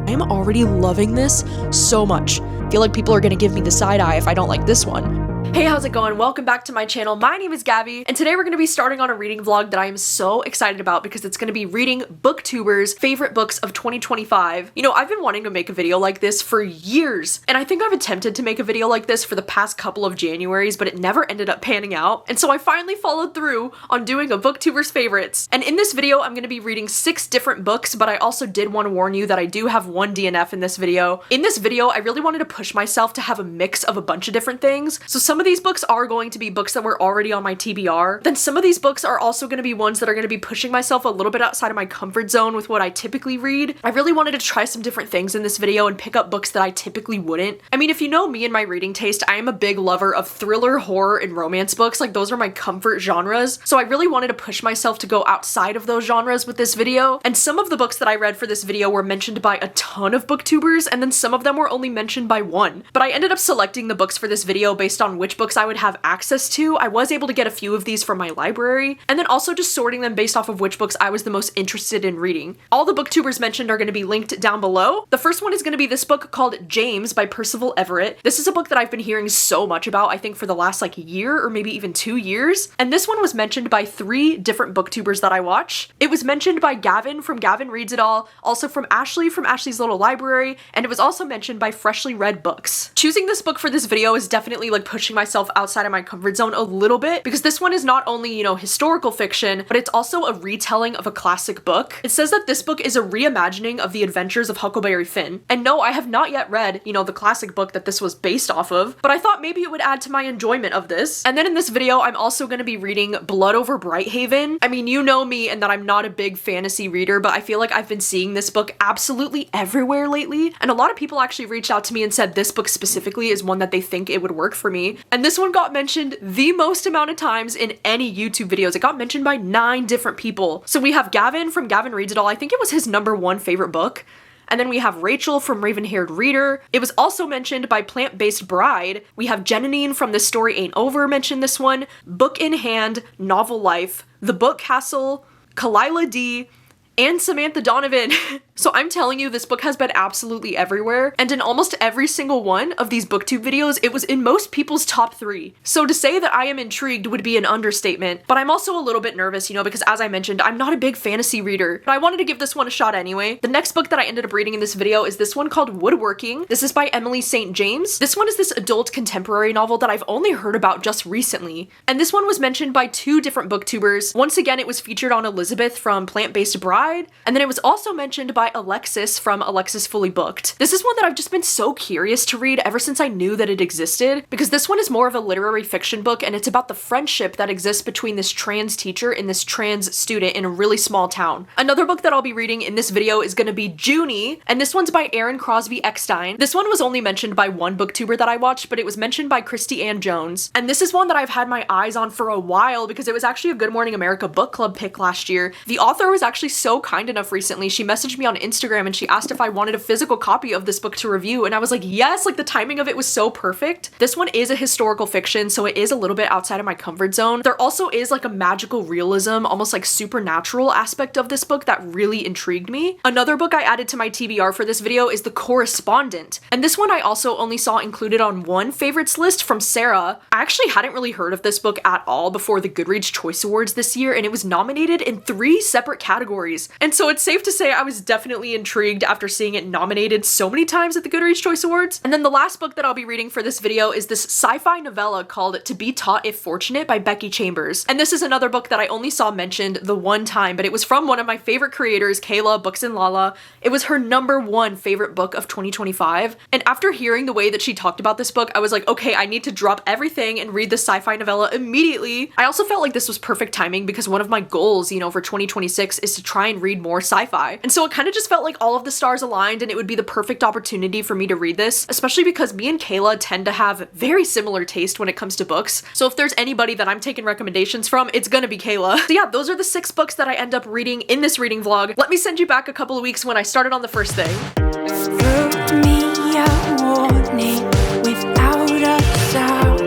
I am already loving this so much. I feel like people are gonna give me the side eye if I don't like this one. Hey, how's it going? Welcome back to my channel. My name is Gabby, and today we're going to be starting on a reading vlog that I am so excited about because it's going to be reading BookTube's favorite books of 2025. You know, I've been wanting to make a video like this for years, and I think I've attempted to make a video like this for the past couple of Januaries, but it never ended up panning out, and so I finally followed through on doing a BookTube's favorites. And in this video, I'm going to be reading 6 different books, but I also did want to warn you that I do have one DNF in this video. In this video, I really wanted to push myself to have a mix of a bunch of different things, so some of these books are going to be books that were already on my TBR. Then some of these books are also going to be ones that are going to be pushing myself a little bit outside of my comfort zone with what I typically read. I really wanted to try some different things in this video and pick up books that I typically wouldn't. I mean, if you know me and my reading taste, I am a big lover of thriller, horror, and romance books. Like, those are my comfort genres. So I really wanted to push myself to go outside of those genres with this video. And some of the books that I read for this video were mentioned by a ton of booktubers, and then some of them were only mentioned by one. But I ended up selecting the books for this video based on which books I would have access to. I was able to get a few of these from my library, and then also just sorting them based off of which books I was the most interested in reading. All the booktubers mentioned are going to be linked down below. The first one is going to be this book called James by Percival Everett. This is a book that I've been hearing so much about, I think for the last year or maybe even 2 years. And this one was mentioned by 3 different booktubers that I watch. It was mentioned by Gavin from Gavin Reads It All, also from Ashley's Little Library, and it was also mentioned by Freshly Read Books. Choosing this book for this video is definitely pushing myself outside of my comfort zone a little bit because this one is not only, historical fiction, but it's also a retelling of a classic book. It says that this book is a reimagining of the adventures of Huckleberry Finn. And no, I have not yet read, the classic book that this was based off of, but I thought maybe it would add to my enjoyment of this. And then in this video, I'm also going to be reading Blood Over Brighthaven. I mean, you know me and that I'm not a big fantasy reader, but I feel like I've been seeing this book absolutely everywhere lately. And a lot of people actually reached out to me and said this book specifically is one that they think it would work for me. And this one got mentioned the most amount of times in any YouTube videos. It got mentioned by 9 different people. So we have Gavin from Gavin Reads It All. I think it was his #1 favorite book. And then we have Rachel from Raven-Haired Reader. It was also mentioned by Plant-Based Bride. We have Janine from This Story Ain't Over mentioned this one. Book in Hand, Novel Life, The Book Castle, Kalila D, and Samantha Donovan. So I'm telling you, this book has been absolutely everywhere, and in almost every single one of these booktube videos, it was in most people's top 3. So to say that I am intrigued would be an understatement, but I'm also a little bit nervous, because as I mentioned, I'm not a big fantasy reader, but I wanted to give this one a shot anyway. The next book that I ended up reading in this video is this one called Woodworking. This is by Emily St. James. This one is this adult contemporary novel that I've only heard about just recently, and this one was mentioned by 2 different booktubers. Once again, it was featured on Elizabeth from Plant-Based Bride, and then it was also mentioned by Alexis from Alexis Fully Booked. This is one that I've just been so curious to read ever since I knew that it existed, because this one is more of a literary fiction book, and it's about the friendship that exists between this trans teacher and this trans student in a really small town. Another book that I'll be reading in this video is going to be Juny, and this one's by Erin Crosby Eckstein. This one was only mentioned by 1 booktuber that I watched, but it was mentioned by Christy Ann Jones. And this is one that I've had my eyes on for a while because it was actually a Good Morning America book club pick last year. The author was actually so kind enough recently. She messaged me on Instagram and she asked if I wanted a physical copy of this book to review, and I was like, yes, the timing of it was so perfect. This one is a historical fiction, so it is a little bit outside of my comfort zone. There also is a magical realism, almost supernatural aspect of this book that really intrigued me. Another book I added to my TBR for this video is The Correspondent, and this one I also only saw included on one favorites list from Sarah. I actually hadn't really heard of this book at all before the Goodreads Choice Awards this year, and it was nominated in 3 separate categories, and so it's safe to say I was definitely intrigued after seeing it nominated so many times at the Goodreads Choice Awards. And then the last book that I'll be reading for this video is this sci-fi novella called To Be Taught If Fortunate by Becky Chambers. And this is another book that I only saw mentioned the one time, but it was from one of my favorite creators, Kayla Books and Lala. It was her #1 favorite book of 2025. And after hearing the way that she talked about this book, I was like, okay, I need to drop everything and read the sci-fi novella immediately. I also felt like this was perfect timing because one of my goals, for 2026 is to try and read more sci-fi. And so it kind of just felt like all of the stars aligned and it would be the perfect opportunity for me to read this, especially because me and Kayla tend to have very similar taste when it comes to books. So if there's anybody that I'm taking recommendations from, it's gonna be Kayla. So yeah, those are the 6 books that I end up reading in this reading vlog. Let me send you back a couple of weeks when I started on the first thing. Throw me a warning without a sound.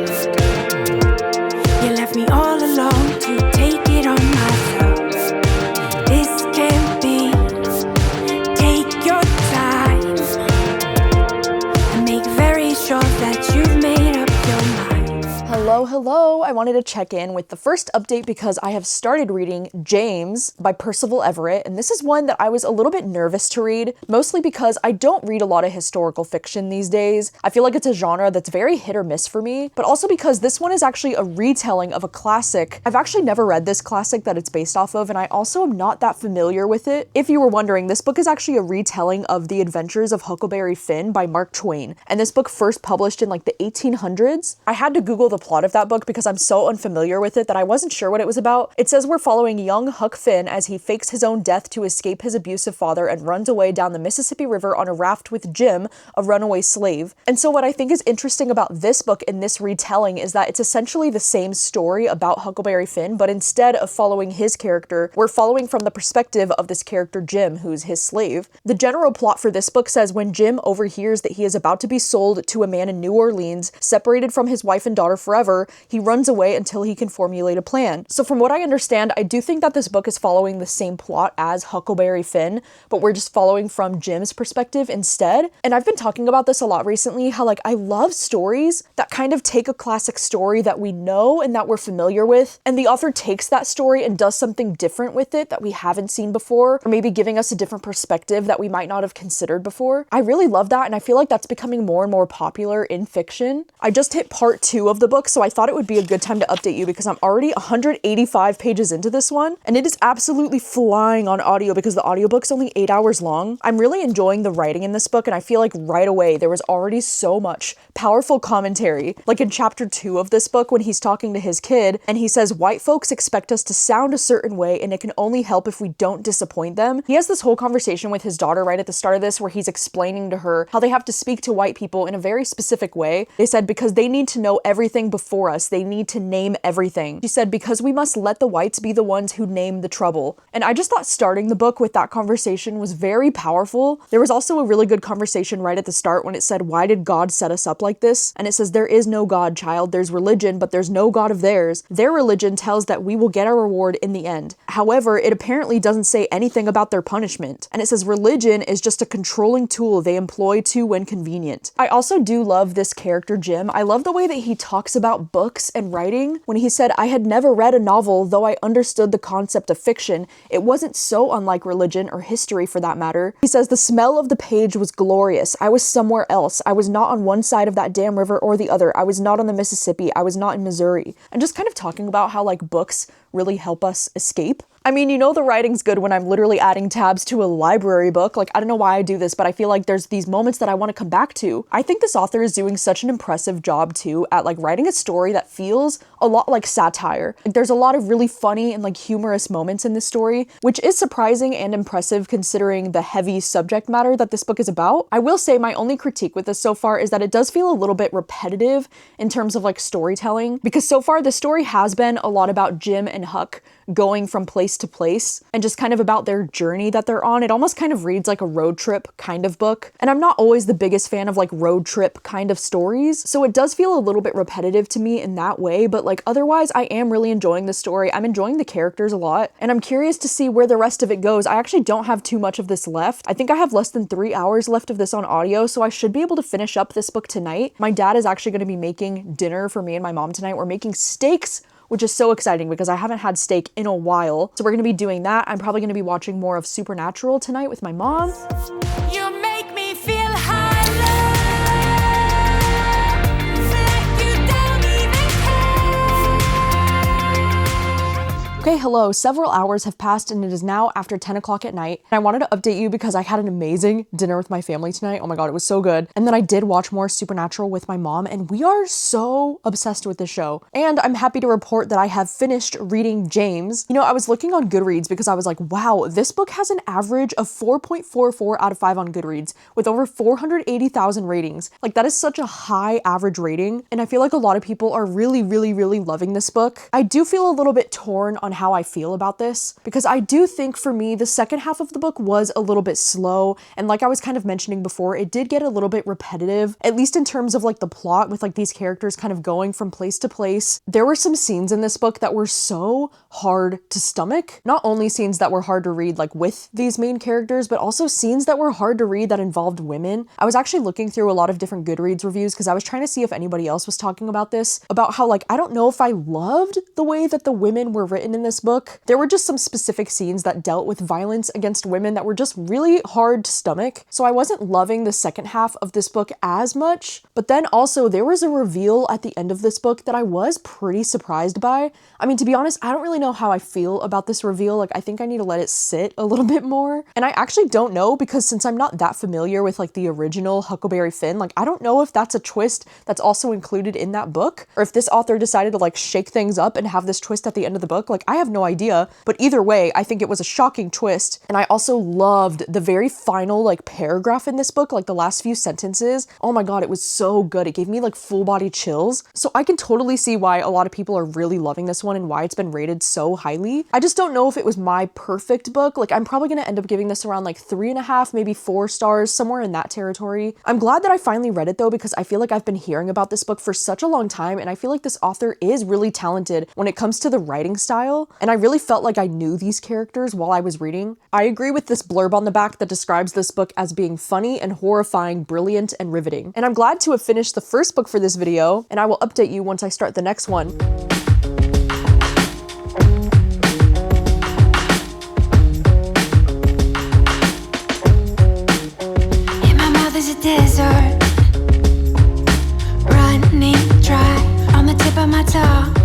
You left me all alone to take it on myself. This can't be. Take your time. hello! I wanted to check in with the first update because I have started reading James by Percival Everett, and this is one that I was a little bit nervous to read, mostly because I don't read a lot of historical fiction these days. I feel like it's a genre that's very hit or miss for me, but also because this one is actually a retelling of a classic. I've actually never read this classic that it's based off of, and I also am not that familiar with it. If you were wondering, this book is actually a retelling of The Adventures of Huckleberry Finn by Mark Twain, and this book first published in like the 1800s. I had to Google the plot of that book because I'm so unfamiliar with it that I wasn't sure what it was about. It says we're following young Huck Finn as he fakes his own death to escape his abusive father and runs away down the Mississippi River on a raft with Jim, a runaway slave. And so what I think is interesting about this book in this retelling is that it's essentially the same story about Huckleberry Finn, but instead of following his character, we're following from the perspective of this character Jim, who's his slave. The general plot for this book says when Jim overhears that he is about to be sold to a man in New Orleans, separated from his wife and daughter forever, he runs away until he can formulate a plan. So from what I understand, I do think that this book is following the same plot as Huckleberry Finn, but we're just following from Jim's perspective instead. And I've been talking about this a lot recently, how like I love stories that kind of take a classic story that we know and that we're familiar with, and the author takes that story and does something different with it that we haven't seen before, or maybe giving us a different perspective that we might not have considered before. I really love that, and I feel like that's becoming more and more popular in fiction. I just hit part 2 of the book, so I thought it would be a good time to update you because I'm already 185 pages into this one, and it is absolutely flying on audio because the audiobook's only 8 hours long. I'm really enjoying the writing in this book, and I feel like right away there was already so much powerful commentary. Like in chapter 2 of this book when he's talking to his kid, and he says, white folks expect us to sound a certain way, and it can only help if we don't disappoint them. He has this whole conversation with his daughter right at the start of this where he's explaining to her how they have to speak to white people in a very specific way. They said, because they need to know everything before us. They need to name everything. She said, because we must let the whites be the ones who name the trouble. And I just thought starting the book with that conversation was very powerful. There was also a really good conversation right at the start when it said, why did God set us up like this? And it says, there is no God, child. There's religion, but there's no God of theirs. Their religion tells that we will get our reward in the end. However, it apparently doesn't say anything about their punishment. And it says religion is just a controlling tool they employ to when convenient. I also do love this character, Jim. I love the way that he talks about books and writing. When he said, I had never read a novel, though I understood the concept of fiction, it wasn't so unlike religion or history for that matter. He says, the smell of the page was glorious. I was somewhere else. I was not on one side of that damn river or the other. I was not on the Mississippi. I was not in Missouri. And just kind of talking about how like books really help us escape. I mean, you know the writing's good when I'm literally adding tabs to a library book. Like, I don't know why I do this, but I feel like there's these moments that I want to come back to. I think this author is doing such an impressive job too at like writing a story that feels a lot like satire. Like, there's a lot of really funny and like humorous moments in this story, which is surprising and impressive considering the heavy subject matter that this book is about. I will say my only critique with this so far is that it does feel a little bit repetitive in terms of like storytelling, because so far the story has been a lot about Jim and Huck going from place to place and just kind of about their journey that they're on. It almost kind of reads like a road trip kind of book. And I'm not always the biggest fan of like road trip kind of stories, so it does feel a little bit repetitive to me in that way, but like otherwise I am really enjoying the story. I'm enjoying the characters a lot, and I'm curious to see where the rest of it goes. I actually don't have too much of this left. I think I have less than 3 hours left of this on audio, so I should be able to finish up this book tonight. My dad is actually going to be making dinner for me and my mom tonight. We're making steaks, which is so exciting because I haven't had steak in a while. So we're gonna be doing that. I'm probably gonna be watching more of Supernatural tonight with my mom. You make me feel high. Okay, hello. Several hours have passed and it is now after 10 o'clock at night. And I wanted to update you because I had an amazing dinner with my family tonight. Oh my God, it was so good. And then I did watch more Supernatural with my mom, and we are so obsessed with this show. And I'm happy to report that I have finished reading James. You know, I was looking on Goodreads because I was like, wow, this book has an average of 4.44 out of 5 on Goodreads with over 480,000 ratings. Like, that is such a high average rating. And I feel like a lot of people are really, really, really loving this book. I do feel a little bit torn on how I feel about this, because I do think for me, the second half of the book was a little bit slow. And like I was kind of mentioning before, it did get a little bit repetitive, at least in terms of like the plot with like these characters kind of going from place to place. There were some scenes in this book that were so hard to stomach. Not only scenes that were hard to read like with these main characters, but also scenes that were hard to read that involved women. I was actually looking through a lot of different Goodreads reviews because I was trying to see if anybody else was talking about this, about how like, I don't know if I loved the way that the women were written in this book. There were just some specific scenes that dealt with violence against women that were just really hard to stomach. So I wasn't loving the second half of this book as much, but then also there was a reveal at the end of this book that I was pretty surprised by. I mean, to be honest, I don't really know how I feel about this reveal. Like, I think I need to let it sit a little bit more. And I actually don't know, because since I'm not that familiar with like the original Huckleberry Finn, like I don't know if that's a twist that's also included in that book, or if this author decided to like shake things up and have this twist at the end of the book. Like, I have no idea, but either way, I think it was a shocking twist. And I also loved the very final like paragraph in this book, like the last few sentences. Oh my God, it was so good. It gave me like full body chills. So I can totally see why a lot of people are really loving this one and why it's been rated so highly. I just don't know if it was my perfect book. Like, I'm probably gonna end up giving this around like 3.5, maybe 4 stars, somewhere in that territory. I'm glad that I finally read it though, because I feel like I've been hearing about this book for such a long time, and I feel like this author is really talented when it comes to the writing style, and I really felt like I knew these characters while I was reading. I agree with this blurb on the back that describes this book as being funny and horrifying, brilliant and riveting. And I'm glad to have finished the first book for this video, and I will update you once I start the next one. In my mouth is a desert, running dry on the tip of my tongue.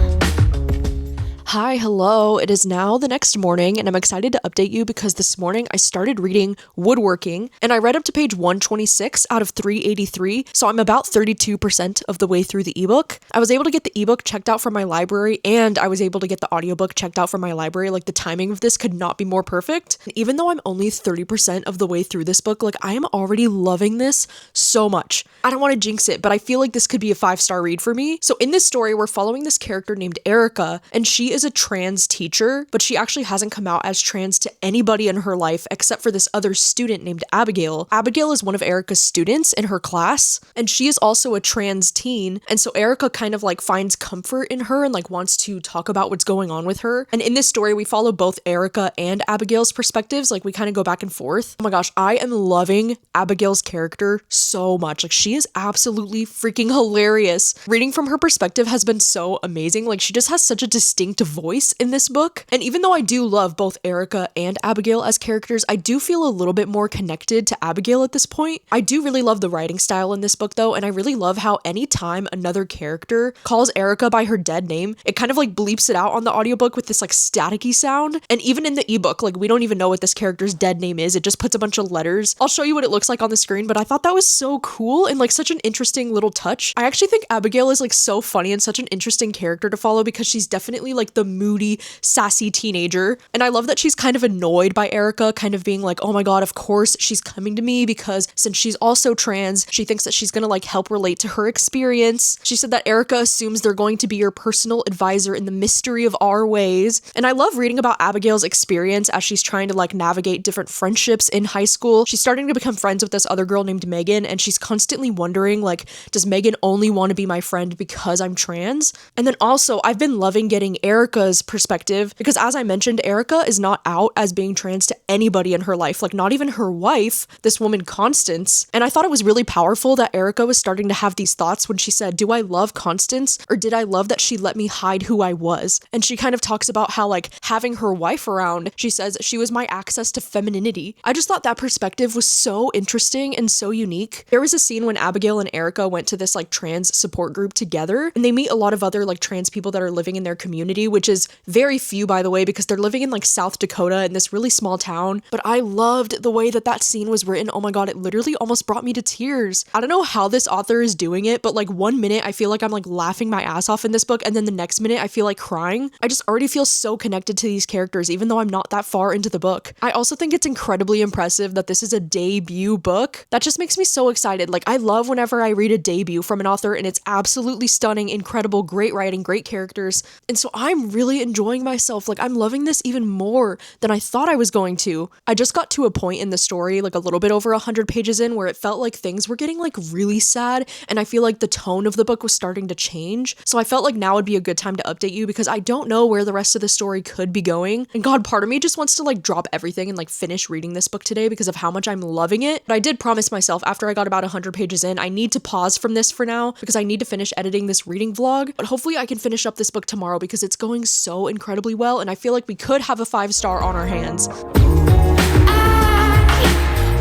Hi, hello. It is now the next morning, and I'm excited to update you because this morning I started reading Woodworking, and I read up to page 126 out of 383, so I'm about 32% of the way through the ebook. I was able to get the ebook checked out from my library, and I was able to get the audiobook checked out from my library. Like, the timing of this could not be more perfect. And even though I'm only 30% of the way through this book, like, I am already loving this so much. I don't want to jinx it, but I feel like this could be a 5-star read for me. So in this story, we're following this character named Erica, and she is a trans teacher, but she actually hasn't come out as trans to anybody in her life except for this other student named Abigail. Abigail is one of Erica's students in her class, and she is also a trans teen, and so Erica kind of like finds comfort in her and like wants to talk about what's going on with her. And in this story, we follow both Erica and Abigail's perspectives, like we kind of go back and forth. Oh my gosh, I am loving Abigail's character so much. Like, she is absolutely freaking hilarious. Reading from her perspective has been so amazing. Like, she just has such a distinct voice in this book. And even though I do love both Erica and Abigail as characters, I do feel a little bit more connected to Abigail at this point. I do really love the writing style in this book though, and I really love how anytime another character calls Erica by her dead name, it kind of like bleeps it out on the audiobook with this like staticky sound. And even in the ebook, like, we don't even know what this character's dead name is. It just puts a bunch of letters. I'll show you what it looks like on the screen, but I thought that was so cool and like such an interesting little touch. I actually think Abigail is like so funny and such an interesting character to follow because she's definitely like the moody, sassy teenager. And I love that she's kind of annoyed by Erica, kind of being like, oh my God, of course she's coming to me because since she's also trans, she thinks that she's gonna like help relate to her experience. She said that Erica assumes they're going to be your personal advisor in the mystery of our ways. And I love reading about Abigail's experience as she's trying to like navigate different friendships in high school. She's starting to become friends with this other girl named Megan, and she's constantly wondering like, does Megan only want to be my friend because I'm trans? And then also, I've been loving getting Erica's perspective because, as I mentioned, Erica is not out as being trans to anybody in her life, like not even her wife, this woman Constance. And I thought it was really powerful that Erica was starting to have these thoughts when she said, do I love Constance, or did I love that she let me hide who I was? And she kind of talks about how like having her wife around, she says she was my access to femininity. I just thought that perspective was so interesting and so unique. There was a scene when Abigail and Erica went to this like trans support group together, and they meet a lot of other like trans people that are living in their community, which is very few, by the way, because they're living in like South Dakota in this really small town. But I loved the way that that scene was written. Oh my God, it literally almost brought me to tears. I don't know how this author is doing it, but like one minute I feel like I'm like laughing my ass off in this book, and then the next minute I feel like crying. I just already feel so connected to these characters, even though I'm not that far into the book. I also think it's incredibly impressive that this is a debut book. That just makes me so excited. Like, I love whenever I read a debut from an author and it's absolutely stunning, incredible, great writing, great characters. And so I'm really really enjoying myself. Like, I'm loving this even more than I thought I was going to. I just got to a point in the story, like a little bit over 100 pages in, where it felt like things were getting like really sad, and I feel like the tone of the book was starting to change. So I felt like now would be a good time to update you, because I don't know where the rest of the story could be going. And God, part of me just wants to like drop everything and like finish reading this book today because of how much I'm loving it. But I did promise myself after I got about 100 pages in, I need to pause from this for now because I need to finish editing this reading vlog. But hopefully I can finish up this book tomorrow because it's going so incredibly well, and I feel like we could have a 5-star on our hands. I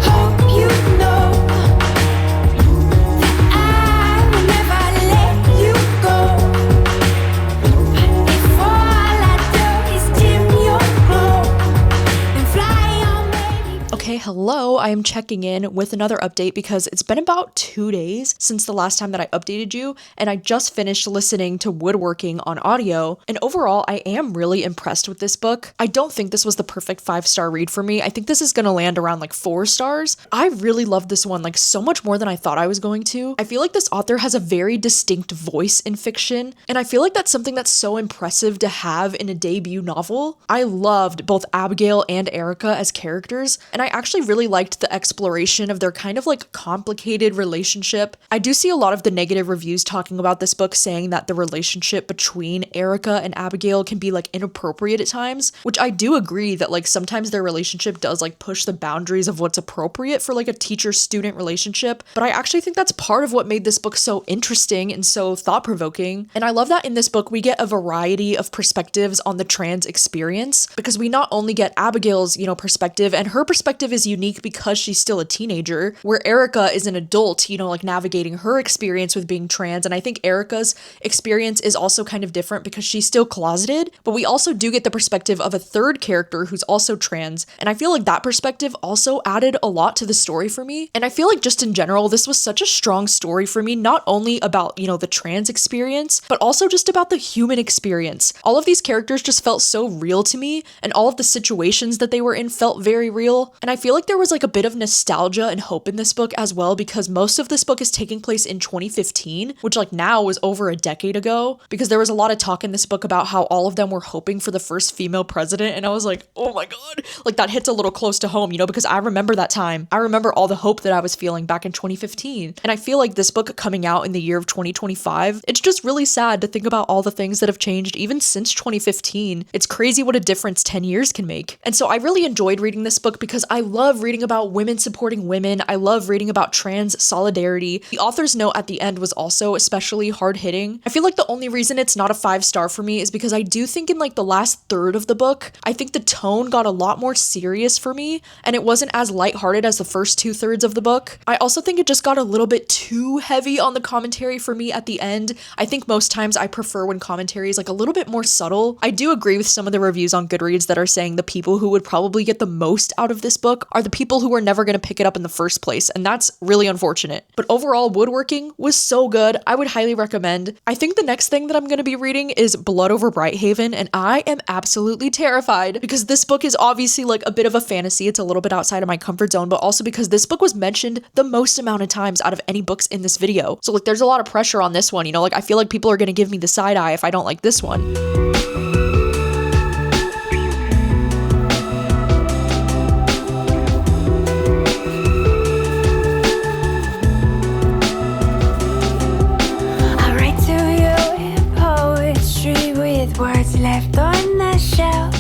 hope you know that I will never let you go. If all I do is dim your glow, then fly on, baby. Okay, hello, I am checking in with another update because it's been about 2 days since the last time that I updated you, and I just finished listening to Woodworking on audio, and overall, I am really impressed with this book. I don't think this was the perfect 5-star read for me. I think this is gonna land around like 4 stars. I really love this one, like so much more than I thought I was going to. I feel like this author has a very distinct voice in fiction, and I feel like that's something that's so impressive to have in a debut novel. I loved both Abigail and Erica as characters, and I actually really liked the exploration of their kind of like complicated relationship. I do see a lot of the negative reviews talking about this book saying that the relationship between Erica and Abigail can be like inappropriate at times, which I do agree that like sometimes their relationship does like push the boundaries of what's appropriate for like a teacher-student relationship, but I actually think that's part of what made this book so interesting and so thought-provoking. And I love that in this book we get a variety of perspectives on the trans experience, because we not only get Abigail's, perspective, and her perspective is unique because she's still a teenager, where Erica is an adult, like navigating her experience with being trans, and I think Erica's experience is also kind of different because she's still closeted, but we also do get the perspective of a third character who's also trans, and I feel like that perspective also added a lot to the story for me. And I feel like just in general, this was such a strong story for me, not only about, the trans experience, but also just about the human experience. All of these characters just felt so real to me, and all of the situations that they were in felt very real, and I feel like there was like a bit of nostalgia and hope in this book as well, because most of this book is taking place in 2015, which like now was over a decade ago, because there was a lot of talk in this book about how all of them were hoping for the first female president, and I was like, oh my god, like that hits a little close to home, because I remember that time. I remember all the hope that I was feeling back in 2015, and I feel like this book coming out in the year of 2025, it's just really sad to think about all the things that have changed even since 2015. It's crazy what a difference 10 years can make. And so I really enjoyed reading this book because I love reading about women supporting women. I love reading about trans solidarity. The author's note at the end was also especially hard-hitting. I feel like the only reason it's not a 5-star for me is because I do think in like the last third of the book, I think the tone got a lot more serious for me, and it wasn't as lighthearted as the first 2/3 of the book. I also think it just got a little bit too heavy on the commentary for me at the end. I think most times I prefer when commentary is like a little bit more subtle. I do agree with some of the reviews on Goodreads that are saying the people who would probably get the most out of this book are the people who were never going to pick it up in the first place, and that's really unfortunate. But overall, Woodworking was so good. I would highly recommend. I think the next thing that I'm going to be reading is Blood Over Brighthaven, and I am absolutely terrified because this book is obviously like a bit of a fantasy. It's a little bit outside of my comfort zone, but also because this book was mentioned the most amount of times out of any books in this video. So like there's a lot of pressure on this one, like I feel like people are going to give me the side eye if I don't like this one. Words left on the shelf.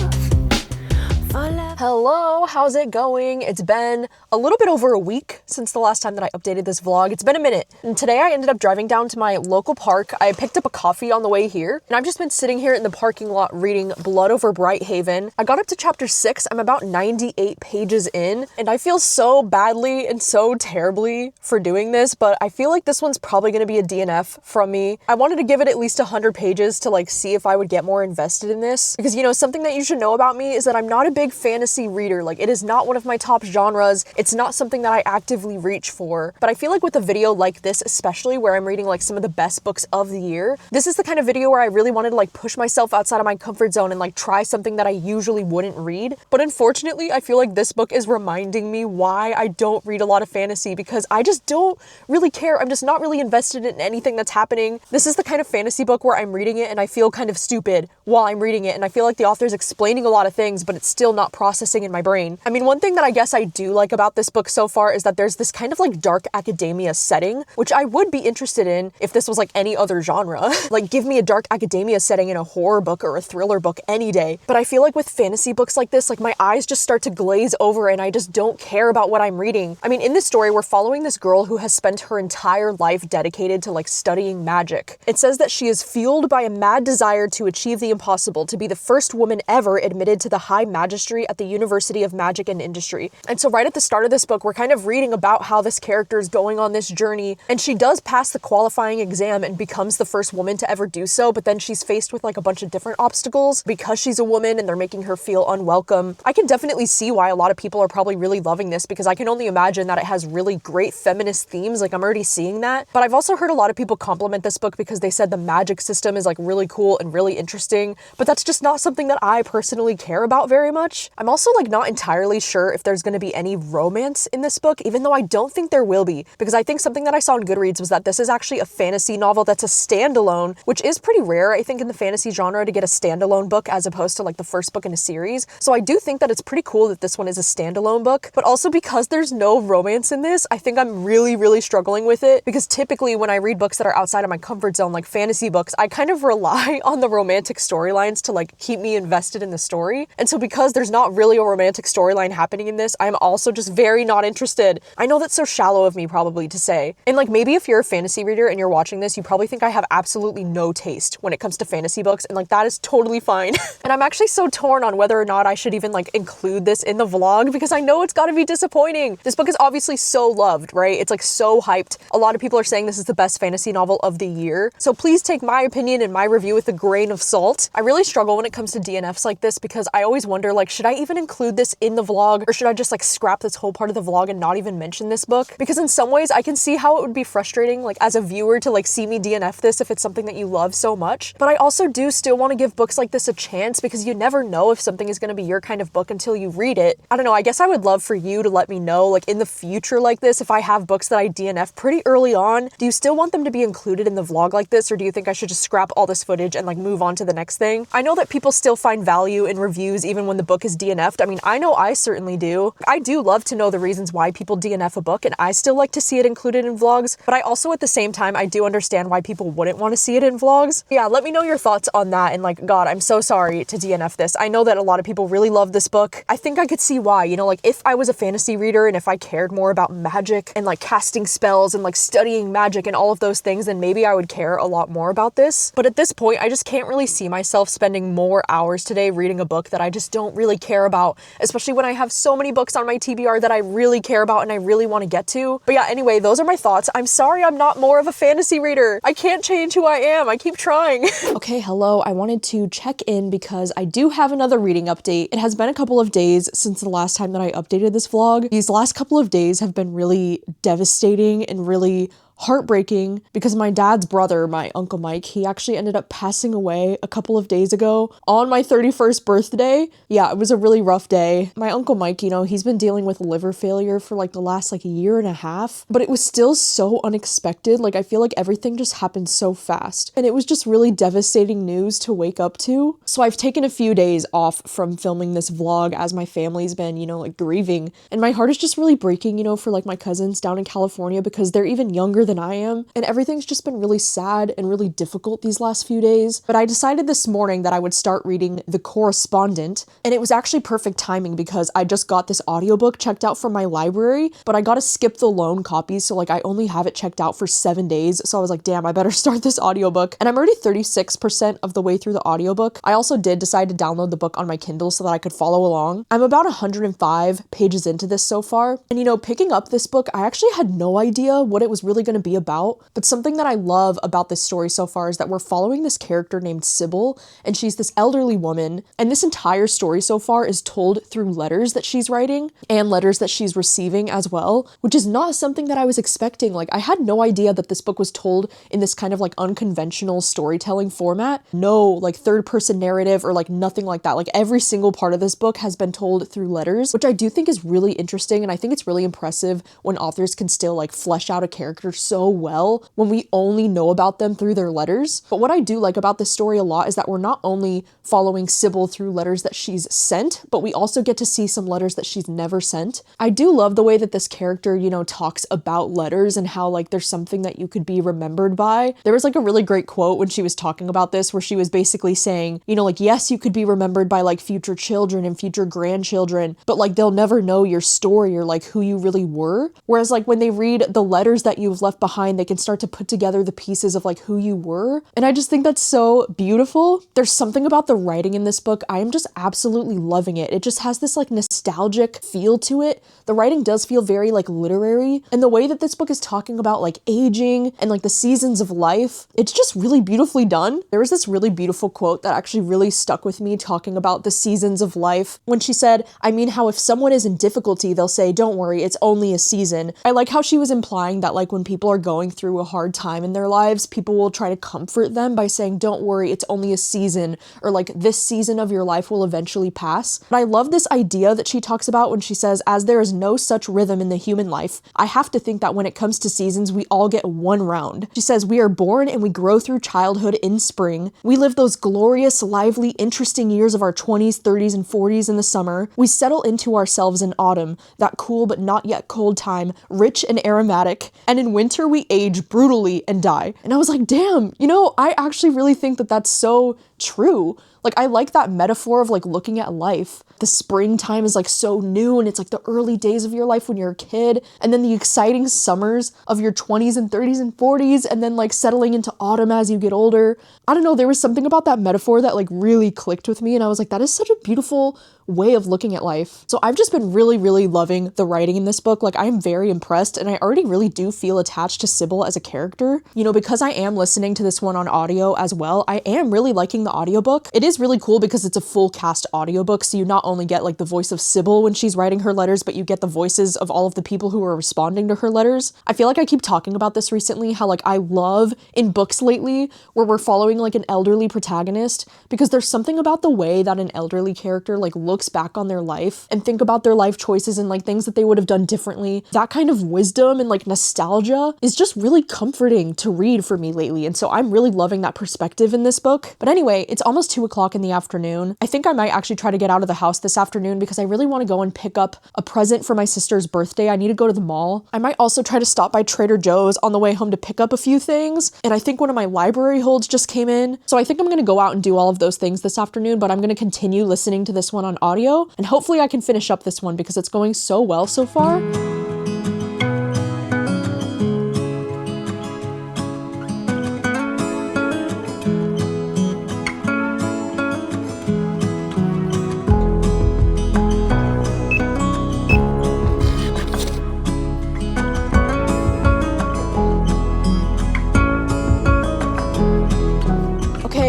Hello, how's it going? It's been a little bit over a week since the last time that I updated this vlog. It's been a minute. And today I ended up driving down to my local park. I picked up a coffee on the way here, and I've just been sitting here in the parking lot reading Blood Over Brighthaven. I got up to chapter 6. I'm about 98 pages in, and I feel so badly and so terribly for doing this, but I feel like this one's probably going to be a DNF from me. I wanted to give it at least 100 pages to like see if I would get more invested in this, because something that you should know about me is that I'm not a big fantasy reader. Like, it is is not one of my top genres. It's not something that I actively reach for. But I feel like with a video like this, especially where I'm reading like some of the best books of the year, this is the kind of video where I really wanted to like push myself outside of my comfort zone and like try something that I usually wouldn't read. But unfortunately, I feel like this book is reminding me why I don't read a lot of fantasy, because I just don't really care. I'm just not really invested in anything that's happening. This is the kind of fantasy book where I'm reading it and I feel kind of stupid while I'm reading it, and I feel like the author's explaining a lot of things, but it's still not processing in my brain. I mean, one thing that I guess I do like about this book so far is that there's this kind of like dark academia setting, which I would be interested in if this was like any other genre. Like, give me a dark academia setting in a horror book or a thriller book any day. But I feel like with fantasy books like this, like my eyes just start to glaze over and I just don't care about what I'm reading. I mean, in this story, we're following this girl who has spent her entire life dedicated to like studying magic. It says that she is fueled by a mad desire to achieve the impossible, to be the first woman ever admitted to the high magistry at the University of Magic and Industry. And so right at the start of this book, we're kind of reading about how this character is going on this journey, and she does pass the qualifying exam and becomes the first woman to ever do so, but then she's faced with like a bunch of different obstacles because she's a woman and they're making her feel unwelcome. I can definitely see why a lot of people are probably really loving this, because I can only imagine that it has really great feminist themes. Like, I'm already seeing that. But I've also heard a lot of people compliment this book because they said the magic system is like really cool and really interesting, but that's just not something that I personally care about very much. I'm also like not entirely sure if there's going to be any romance in this book, even though I don't think there will be, because I think something that I saw on Goodreads was that this is actually a fantasy novel that's a standalone, which is pretty rare, I think, in the fantasy genre to get a standalone book as opposed to like the first book in a series. So I do think that it's pretty cool that this one is a standalone book, but also because there's no romance in this, I think I'm really struggling with it, because typically when I read books that are outside of my comfort zone, like fantasy books, I kind of rely on the romantic storylines to like keep me invested in the story. And so because there's not really a romantic storyline happening in this, I'm also just very not interested. I know that's so shallow of me probably to say. And like, maybe if you're a fantasy reader and you're watching this, you probably think I have absolutely no taste when it comes to fantasy books, and like that is totally fine. And I'm actually so torn on whether or not I should even like include this in the vlog, because I know it's gotta be disappointing. This book is obviously so loved, right? It's like so hyped. A lot of people are saying this is the best fantasy novel of the year. So please take my opinion and my review with a grain of salt. I really struggle when it comes to DNFs like this, because I always wonder, like, should I even include this in the vlog, or should I just like scrap this whole part of the vlog and not even mention this book? Because in some ways I can see how it would be frustrating, like as a viewer, to like see me DNF this if it's something that you love so much. But I also do still want to give books like this a chance, because you never know if something is going to be your kind of book until you read it. I don't know, I guess I would love for you to let me know, like in the future like this, if I have books that I DNF pretty early on, do you still want them to be included in the vlog like this, or do you think I should just scrap all this footage and like move on to the next thing? I know that people still find value in reviews even when the book is DNF'd. I mean, I know I certainly do. I do love to know the reasons why people DNF a book, and I still like to see it included in vlogs, but I also at the same time, I do understand why people wouldn't want to see it in vlogs. Yeah, let me know your thoughts on that, and like, God, I'm so sorry to DNF this. I know that a lot of people really love this book. I think I could see why, you know, like if I was a fantasy reader and if I cared more about magic and like casting spells and like studying magic and all of those things, then maybe I would care a lot more about this. But at this point, I just can't really see myself spending more hours today reading a book that I just don't really care about, especially when I have so many books on my TBR that I really care about and I really want to get to. But yeah, anyway, those are my thoughts. I'm sorry I'm not more of a fantasy reader. I can't change who I am. I keep trying. Okay, hello. I wanted to check in because I do have another reading update. It has been a couple of days since the last time that I updated this vlog. These last couple of days have been really devastating and really heartbreaking, because my dad's brother, my Uncle Mike, he actually ended up passing away a couple of days ago on my 31st birthday. Yeah, it was a really rough day. My Uncle Mike, you know, he's been dealing with liver failure for like the last like year and a half, but it was still so unexpected. Like, I feel like everything just happened so fast, and it was just really devastating news to wake up to. So I've taken a few days off from filming this vlog as my family's been, you know, like grieving, and my heart is just really breaking, you know, for like my cousins down in California, because they're even younger than I am, and everything's just been really sad and really difficult these last few days. But I decided this morning that I would start reading The Correspondent, and it was actually perfect timing because I just got this audiobook checked out from my library, but I gotta skip the loan copies, so like I only have it checked out for 7 days. So I was like, damn, I better start this audiobook, and I'm already 36% of the way through the audiobook. I also did decide to download the book on my Kindle so that I could follow along. I'm about 105 pages into this so far, and you know, picking up this book, I actually had no idea what it was really gonna going to be about, but something that I love about this story so far is that we're following this character named Sybil, and she's this elderly woman, and this entire story so far is told through letters that she's writing and letters that she's receiving as well, which is not something that I was expecting. Like, I had no idea that this book was told in this kind of like unconventional storytelling format. No, like third person narrative or like nothing like that. Like every single part of this book has been told through letters, which I do think is really interesting. And I think it's really impressive when authors can still like flesh out a character so well when we only know about them through their letters. But what I do like about this story a lot is that we're not only following Sybil through letters that she's sent, but we also get to see some letters that she's never sent. I do love the way that this character, you know, talks about letters and how like there's something that you could be remembered by. There was like a really great quote when she was talking about this where she was basically saying, you know, like, yes, you could be remembered by like future children and future grandchildren, but like they'll never know your story or like who you really were. Whereas like when they read the letters that you've left behind, they can start to put together the pieces of like who you were. And I just think that's so beautiful. There's something about the writing in this book. I am just absolutely loving it. It just has this like nostalgic feel to it. The writing does feel very like literary, and the way that this book is talking about like aging and like the seasons of life, it's just really beautifully done. There was this really beautiful quote that actually really stuck with me talking about the seasons of life when she said, I mean how if someone is in difficulty, they'll say, don't worry, it's only a season. I like how she was implying that like when people are going through a hard time in their lives, people will try to comfort them by saying, don't worry, it's only a season, or like this season of your life will eventually pass. But I love this idea that she talks about when she says, as there is no such rhythm in the human life, I have to think that when it comes to seasons, we all get one round. She says, we are born and we grow through childhood in spring. We live those glorious, lively, interesting years of our 20s, 30s, and 40s in the summer. We settle into ourselves in autumn, that cool but not yet cold time, rich and aromatic. And in winter, we age brutally and die. And I was like, damn, you know, I actually really think that that's so true. Like, I like that metaphor of like looking at life. The springtime is like so new and it's like the early days of your life when you're a kid, and then the exciting summers of your 20s and 30s and 40s, and then like settling into autumn as you get older. I don't know, there was something about that metaphor that like really clicked with me, and I was like, that is such a beautiful way of looking at life. So I've just been really, really loving the writing in this book. Like, I am very impressed, and I already really do feel attached to Sybil as a character. You know, because I am listening to this one on audio as well, I am really liking the audiobook. It is really cool because it's a full cast audiobook, so you not only get like the voice of Sybil when she's writing her letters, but you get the voices of all of the people who are responding to her letters. I feel like I keep talking about this recently, how like I love in books lately where we're following like an elderly protagonist, because there's something about the way that an elderly character like looks back on their life and think about their life choices and like things that they would have done differently. That kind of wisdom and like nostalgia is just really comforting to read for me lately, and so I'm really loving that perspective in this book. But anyway, it's almost 2 o'clock in the afternoon. I think I might actually try to get out of the house this afternoon because I really want to go and pick up a present for my sister's birthday. I need to go to the mall. I might also try to stop by Trader Joe's on the way home to pick up a few things, and I think one of my library holds just came in. So I think I'm going to go out and do all of those things this afternoon, but I'm going to continue listening to this one on audio, and hopefully I can finish up this one because it's going so well so far.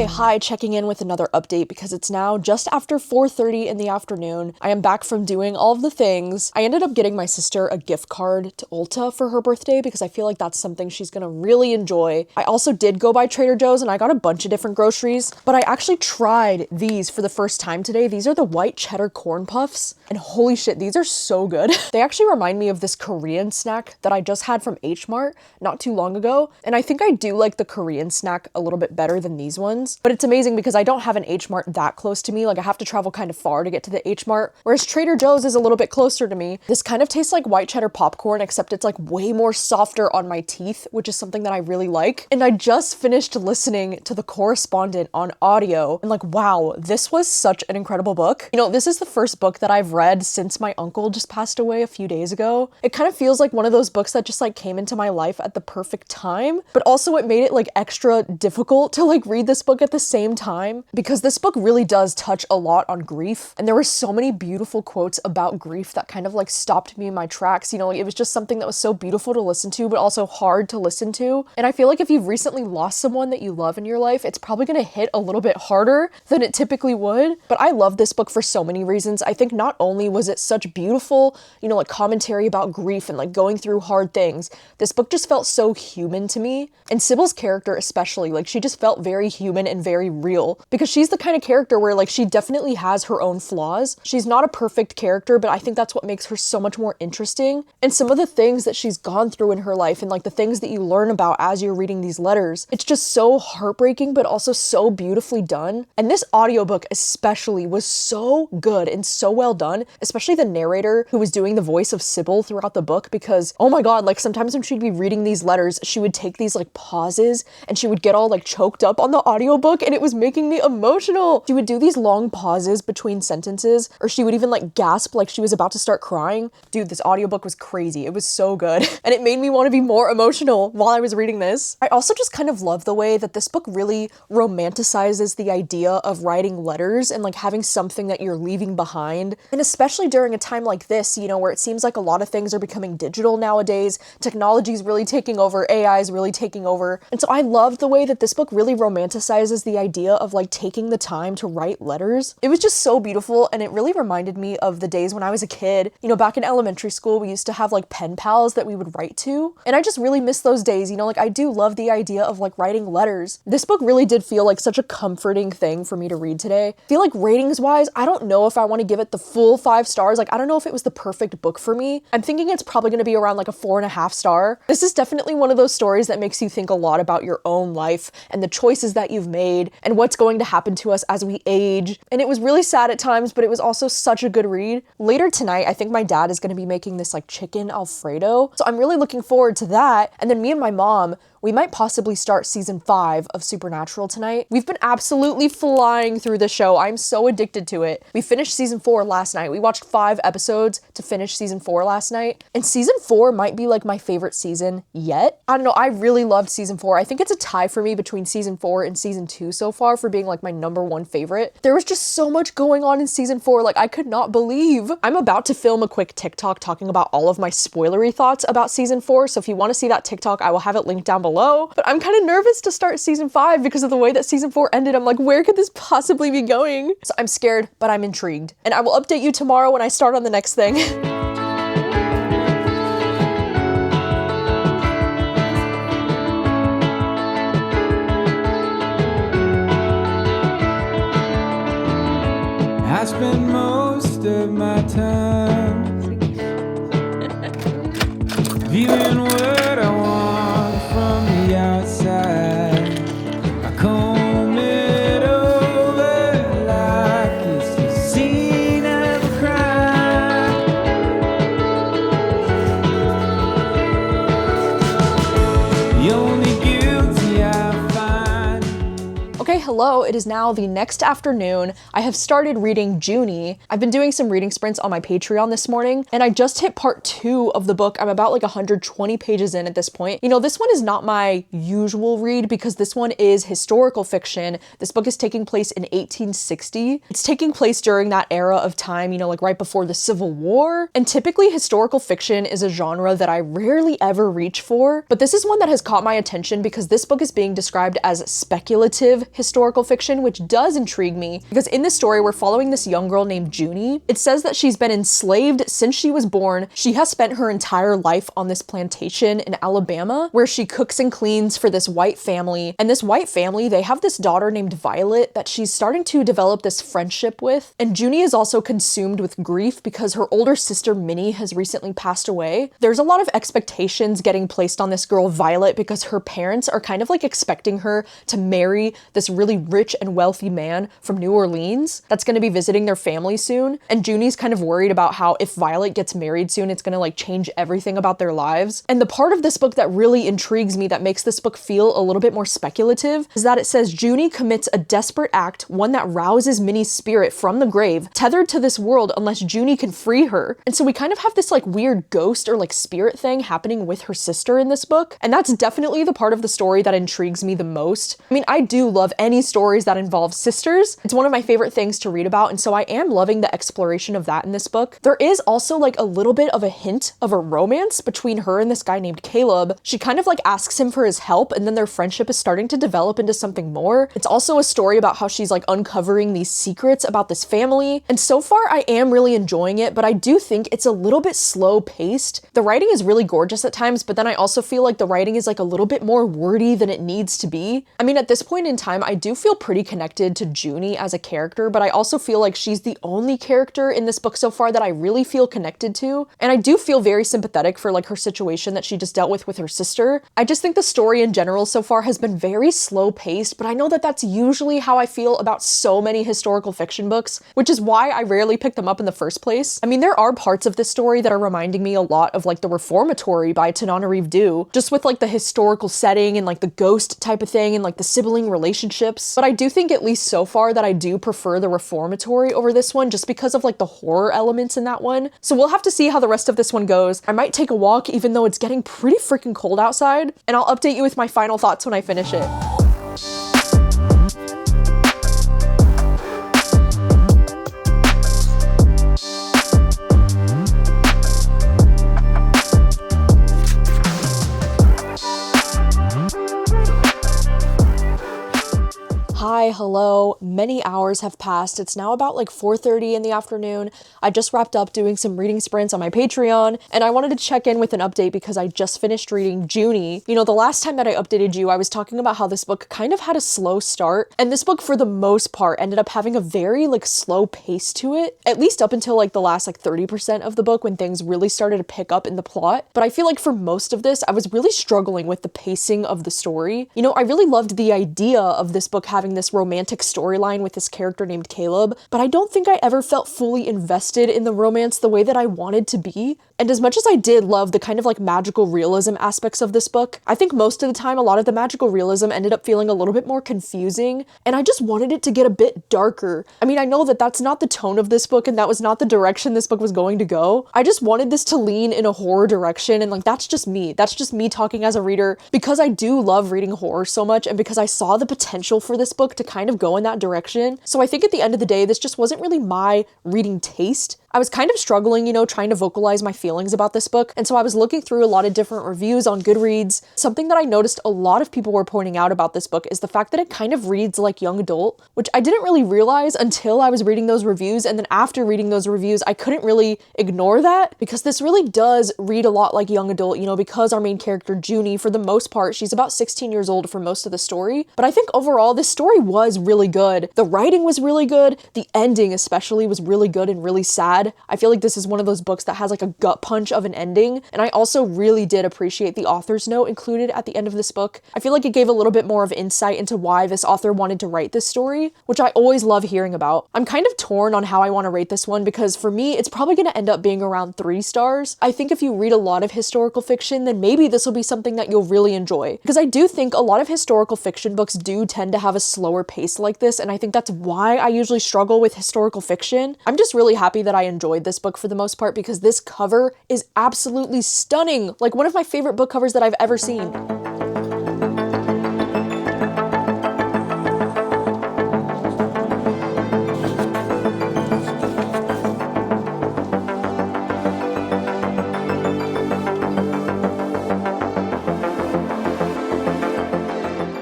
Hi, checking in with another update because it's now just after 4:30 in the afternoon. I am back from doing all of the things. I ended up getting my sister a gift card to Ulta for her birthday because I feel like that's something she's gonna really enjoy. I also did go by Trader Joe's and I got a bunch of different groceries, but I actually tried these for the first time today. These are the white cheddar corn puffs, and holy shit, these are so good. They actually remind me of this Korean snack that I just had from H Mart not too long ago, and I think I do like the Korean snack a little bit better than these ones. But it's amazing because I don't have an H Mart that close to me. Like, I have to travel kind of far to get to the H Mart, whereas Trader Joe's is a little bit closer to me. This kind of tastes like white cheddar popcorn, except it's like way more softer on my teeth, which is something that I really like. And I just finished listening to The Correspondent on audio, and like, wow, this was such an incredible book. You know, this is the first book that I've read since my uncle just passed away a few days ago. It kind of feels like one of those books that just like came into my life at the perfect time, but also it made it like extra difficult to like read this book at the the same time, because this book really does touch a lot on grief, and there were so many beautiful quotes about grief that kind of like stopped me in my tracks. You know, like, it was just something that was so beautiful to listen to, but also hard to listen to. And I feel like if you've recently lost someone that you love in your life, it's probably gonna hit a little bit harder than it typically would. But I love this book for so many reasons. I think not only was it such beautiful, you know, like commentary about grief and like going through hard things, this book just felt so human to me. And Sybil's character especially, like she just felt very human and very real, because she's the kind of character where like she definitely has her own flaws. She's not a perfect character, but I think that's what makes her so much more interesting. And some of the things that she's gone through in her life and like the things that you learn about as you're reading these letters, it's just so heartbreaking, but also so beautifully done. And this audiobook especially was so good and so well done, especially the narrator who was doing the voice of Sybil throughout the book, because oh my god, like sometimes when she'd be reading these letters, she would take these like pauses and she would get all like choked up on the audiobook, and it was making me emotional. She would do these long pauses between sentences, or she would even like gasp like she was about to start crying. Dude, this audiobook was crazy. It was so good. And it made me want to be more emotional while I was reading this. I also just kind of love the way that this book really romanticizes the idea of writing letters and like having something that you're leaving behind. And especially during a time like this, you know, where it seems like a lot of things are becoming digital nowadays. Technology is really taking over. AI is really taking over. And so I loved the way that this book really romanticizes the idea of like taking the time to write letters. It was just so beautiful, and it really reminded me of the days when I was a kid. You know, back in elementary school, we used to have like pen pals that we would write to, and I just really miss those days. You know, like I do love the idea of like writing letters. This book really did feel like such a comforting thing for me to read today. I feel like ratings wise, I don't know if I want to give it the full 5 stars. Like I don't know if it was the perfect book for me. I'm thinking it's probably going to be around like a 4.5 star. This is definitely one of those stories that makes you think a lot about your own life and the choices that you've made and what's going to happen to us as we age. And it was really sad at times, but it was also such a good read. Later tonight, I think my dad is going to be making this like chicken Alfredo. So I'm really looking forward to that. And then me and my mom, we might possibly start season 5 of Supernatural tonight. We've been absolutely flying through the show. I'm so addicted to it. We finished season 4 last night. We watched 5 episodes to finish season 4 last night. And season 4 might be like my favorite season yet. I don't know, I really loved season 4. I think it's a tie for me between season 4 and season 2 so far for being like my #1 favorite. There was just so much going on in season 4, like I could not believe. I'm about to film a quick TikTok talking about all of my spoilery thoughts about season 4, so if you want to see that TikTok, I will have it linked down below. But I'm kind of nervous to start season 5 because of the way that season 4 ended. I'm like, where could this possibly be going? So I'm scared, but I'm intrigued. And I will update you tomorrow when I start on the next thing. I spend most of my time viewing what I want from the outside. I comb it over like it's the scene of a crime. The only guilty I find. Okay, hello, it is now the next afternoon. I have started reading Juny. I've been doing some reading sprints on my Patreon this morning, and I just hit part 2 of the book. I'm about like 120 pages in at this point. You know, this one is not my usual read because this one is historical fiction. This book is taking place in 1860. It's taking place during that era of time, you know, like right before the Civil War. And typically historical fiction is a genre that I rarely ever reach for, but this is one that has caught my attention because this book is being described as speculative historical fiction, which does intrigue me because in this story, we're following this young girl named Juny. It says that she's been enslaved since she was born. She has spent her entire life on this plantation in Alabama where she cooks and cleans for this white family. And this white family, they have this daughter named Violet that she's starting to develop this friendship with. And Juny is also consumed with grief because her older sister Minnie has recently passed away. There's a lot of expectations getting placed on this girl Violet because her parents are kind of like expecting her to marry this really rich and wealthy man from New Orleans that's going to be visiting their family soon. And Juny's kind of worried about how if Violet gets married soon, it's going to like change everything about their lives. And the part of this book that really intrigues me, that makes this book feel a little bit more speculative, is that it says Juny commits a desperate act, one that rouses Minnie's spirit from the grave, tethered to this world unless Juny can free her. And so we kind of have this like weird ghost or like spirit thing happening with her sister in this book. And that's definitely the part of the story that intrigues me the most. I mean, I do love any many stories that involve sisters. It's one of my favorite things to read about, and so I am loving the exploration of that in this book. There is also like a little bit of a hint of a romance between her and this guy named Caleb. She kind of like asks him for his help, and then their friendship is starting to develop into something more. It's also a story about how she's like uncovering these secrets about this family, and so far I am really enjoying it, but I do think it's a little bit slow paced. The writing is really gorgeous at times, but then I also feel like the writing is like a little bit more wordy than it needs to be. I mean, at this point in time, I do feel pretty connected to Juny as a character, but I also feel like she's the only character in this book so far that I really feel connected to, and I do feel very sympathetic for like her situation that she just dealt with her sister. I just think the story in general so far has been very slow paced, but I know that that's usually how I feel about so many historical fiction books, which is why I rarely pick them up in the first place. I mean, there are parts of this story that are reminding me a lot of like The Reformatory by Tananarive Due, just with like the historical setting and like the ghost type of thing and like the sibling relationships. But I do think, at least so far, that I do prefer The Reformatory over this one just because of like the horror elements in that one. So we'll have to see how the rest of this one goes. I might take a walk even though it's getting pretty freaking cold outside, and I'll update you with my final thoughts when I finish it. Hi, hello. Many hours have passed. It's now about like 4:30 in the afternoon. I just wrapped up doing some reading sprints on my Patreon, and I wanted to check in with an update because I just finished reading Juny. You know, the last time that I updated you, I was talking about how this book kind of had a slow start, and this book for the most part ended up having a very like slow pace to it, at least up until like the last like 30% of the book when things really started to pick up in the plot. But I feel like for most of this, I was really struggling with the pacing of the story. You know, I really loved the idea of this book having this romantic storyline with this character named Caleb, but I don't think I ever felt fully invested in the romance the way that I wanted to be. And as much as I did love the kind of like magical realism aspects of this book, I think most of the time a lot of the magical realism ended up feeling a little bit more confusing, and I just wanted it to get a bit darker. I mean, I know that that's not the tone of this book and that was not the direction this book was going to go. I just wanted this to lean in a horror direction, and like that's just me. That's just me talking as a reader because I do love reading horror so much and because I saw the potential for this book to kind of go in that direction. So I think at the end of the day, this just wasn't really my reading taste. I was kind of struggling, you know, trying to vocalize my feelings about this book, and so I was looking through a lot of different reviews on Goodreads. Something that I noticed a lot of people were pointing out about this book is the fact that it kind of reads like young adult, which I didn't really realize until I was reading those reviews, and then after reading those reviews, I couldn't really ignore that because this really does read a lot like young adult, you know, because our main character, Juny, for the most part, she's about 16 years old for most of the story. But I think overall, this story was really good. The writing was really good. The ending especially was really good and really sad. I feel like this is one of those books that has like a gut punch of an ending, and I also really did appreciate the author's note included at the end of this book. I feel like it gave a little bit more of insight into why this author wanted to write this story, which I always love hearing about. I'm kind of torn on how I want to rate this one because for me, it's probably going to end up being around 3 stars. I think if you read a lot of historical fiction, then maybe this will be something that you'll really enjoy, because I do think a lot of historical fiction books do tend to have a slower pace like this, and I think that's why I usually struggle with historical fiction. I'm just really happy that I enjoyed this book for the most part because this cover is absolutely stunning, like one of my favorite book covers that I've ever seen.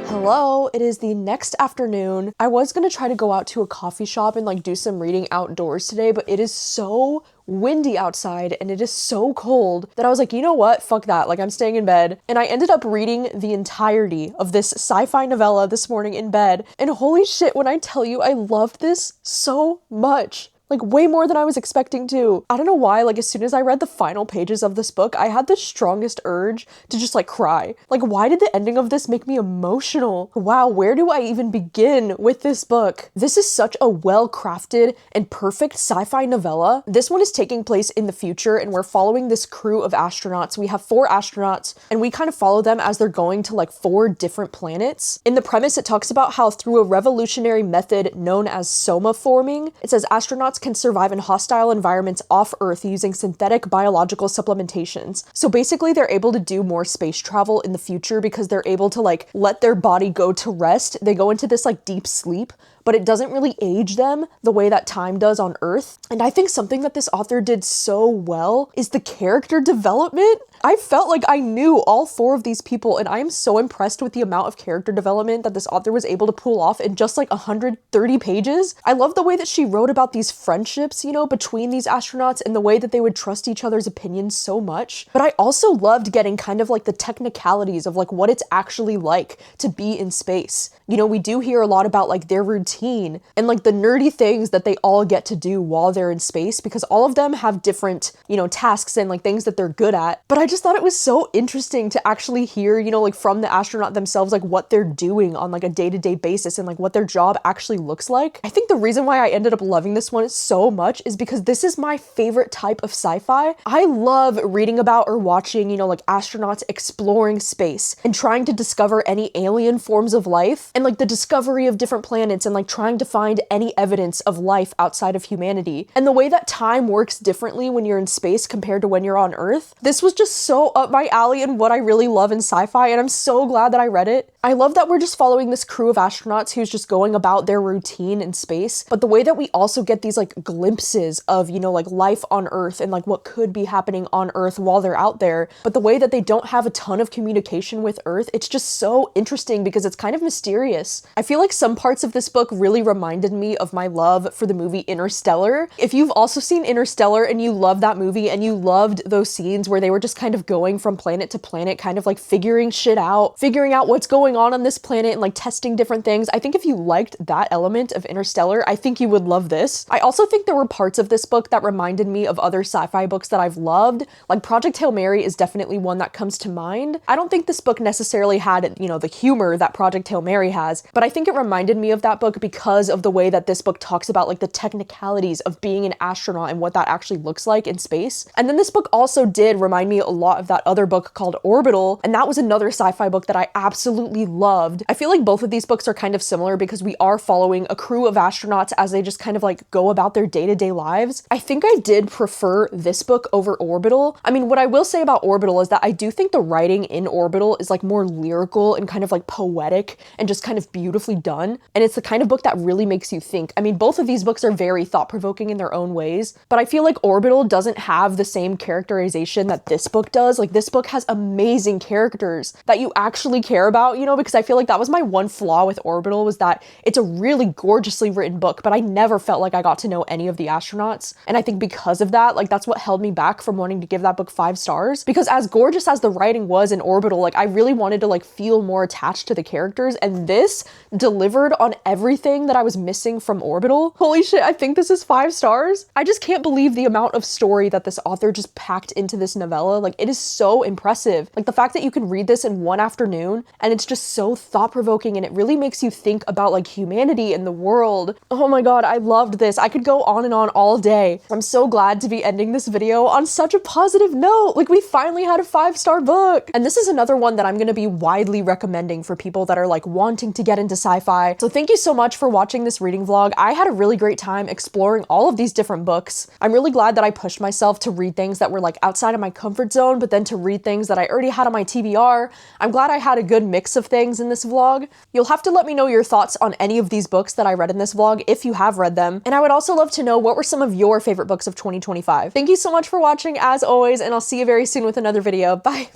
Hello, it is the next afternoon. I was gonna try to go out to a coffee shop and like do some reading outdoors today, but it is so windy outside and it is so cold that I was like, you know what? Fuck that. Like, I'm staying in bed. And I ended up reading the entirety of this sci-fi novella this morning in bed. And holy shit, when I tell you, I loved this so much. Like, way more than I was expecting to. I don't know why, like, as soon as I read the final pages of this book, I had the strongest urge to just, like, cry. Like, why did the ending of this make me emotional? Wow, where do I even begin with this book? This is such a well-crafted and perfect sci-fi novella. This one is taking place in the future, and we're following this crew of astronauts. We have 4 astronauts, and we kind of follow them as they're going to, like, 4 different planets. In the premise, it talks about how through a revolutionary method known as soma forming, it says astronauts astronauts can survive in hostile environments off Earth using synthetic biological supplementations. So basically they're able to do more space travel in the future because they're able to like let their body go to rest. They go into this like deep sleep, but it doesn't really age them the way that time does on Earth. And I think something that this author did so well is the character development. I felt like I knew all 4 of these people, and I am so impressed with the amount of character development that this author was able to pull off in just like 130 pages. I love the way that she wrote about these friendships, you know, between these astronauts and the way that they would trust each other's opinions so much. But I also loved getting kind of like the technicalities of like what it's actually like to be in space. You know, we do hear a lot about like their routine and like the nerdy things that they all get to do while they're in space, because all of them have different, you know, tasks and like things that they're good at. But I just thought it was so interesting to actually hear, you know, like from the astronaut themselves, like what they're doing on like a day-to-day basis and like what their job actually looks like. I think the reason why I ended up loving this one so much is because this is my favorite type of sci-fi. I love reading about or watching, you know, like astronauts exploring space and trying to discover any alien forms of life and like the discovery of different planets and like trying to find any evidence of life outside of humanity. And the way that time works differently when you're in space compared to when you're on Earth. This was just so up my alley and what I really love in sci-fi, and I'm so glad that I read it. I love that we're just following this crew of astronauts who's just going about their routine in space, but the way that we also get these like glimpses of, you know, like life on Earth and like what could be happening on Earth while they're out there, but the way that they don't have a ton of communication with Earth, it's just so interesting because it's kind of mysterious. I feel like some parts of this book really reminded me of my love for the movie Interstellar. If you've also seen Interstellar and you love that movie and you loved those scenes where they were just kind of going from planet to planet, kind of like figuring shit out, figuring out what's going on this planet and like testing different things. I think if you liked that element of Interstellar, I think you would love this. I also think there were parts of this book that reminded me of other sci-fi books that I've loved. Like Project Hail Mary is definitely one that comes to mind. I don't think this book necessarily had, you know, the humor that Project Hail Mary has, but I think it reminded me of that book because of the way that this book talks about like the technicalities of being an astronaut and what that actually looks like in space. And then this book also did remind me a lot of that other book called Orbital, and that was another sci-fi book that I absolutely loved. I feel like both of these books are kind of similar because we are following a crew of astronauts as they just kind of like go about their day-to-day lives. I think I did prefer this book over Orbital. I mean, what I will say about Orbital is that I do think the writing in Orbital is like more lyrical and kind of like poetic and just kind of beautifully done. And it's the kind of book that really makes you think. I mean, both of these books are very thought-provoking in their own ways, but I feel like Orbital doesn't have the same characterization that this book does. Like this book has amazing characters that you actually care about, you know, because I feel like that was my one flaw with Orbital, was that it's a really gorgeously written book, but I never felt like I got to know any of the astronauts. And I think because of that, like that's what held me back from wanting to give that book 5 stars, because as gorgeous as the writing was in Orbital, like I really wanted to like feel more attached to the characters, and this delivered on everything that I was missing from Orbital. Holy shit, I think this is 5 stars. I just can't believe the amount of story that this author just packed into this novella. Like it is so impressive. Like the fact that you can read this in one afternoon and it's just so thought-provoking and it really makes you think about like humanity and the world. Oh my god, I loved this. I could go on and on all day. I'm so glad to be ending this video on such a positive note. Like we finally had a 5-star book. And this is another one that I'm going to be widely recommending for people that are like wanting to get into sci-fi. So thank you so much for watching this reading vlog. I had a really great time exploring all of these different books. I'm really glad that I pushed myself to read things that were like outside of my comfort zone, but then to read things that I already had on my TBR. I'm glad I had a good mix of things in this vlog. You'll have to let me know your thoughts on any of these books that I read in this vlog if you have read them. And I would also love to know what were some of your favorite books of 2025. Thank you so much for watching as always, and I'll see you very soon with another video. Bye.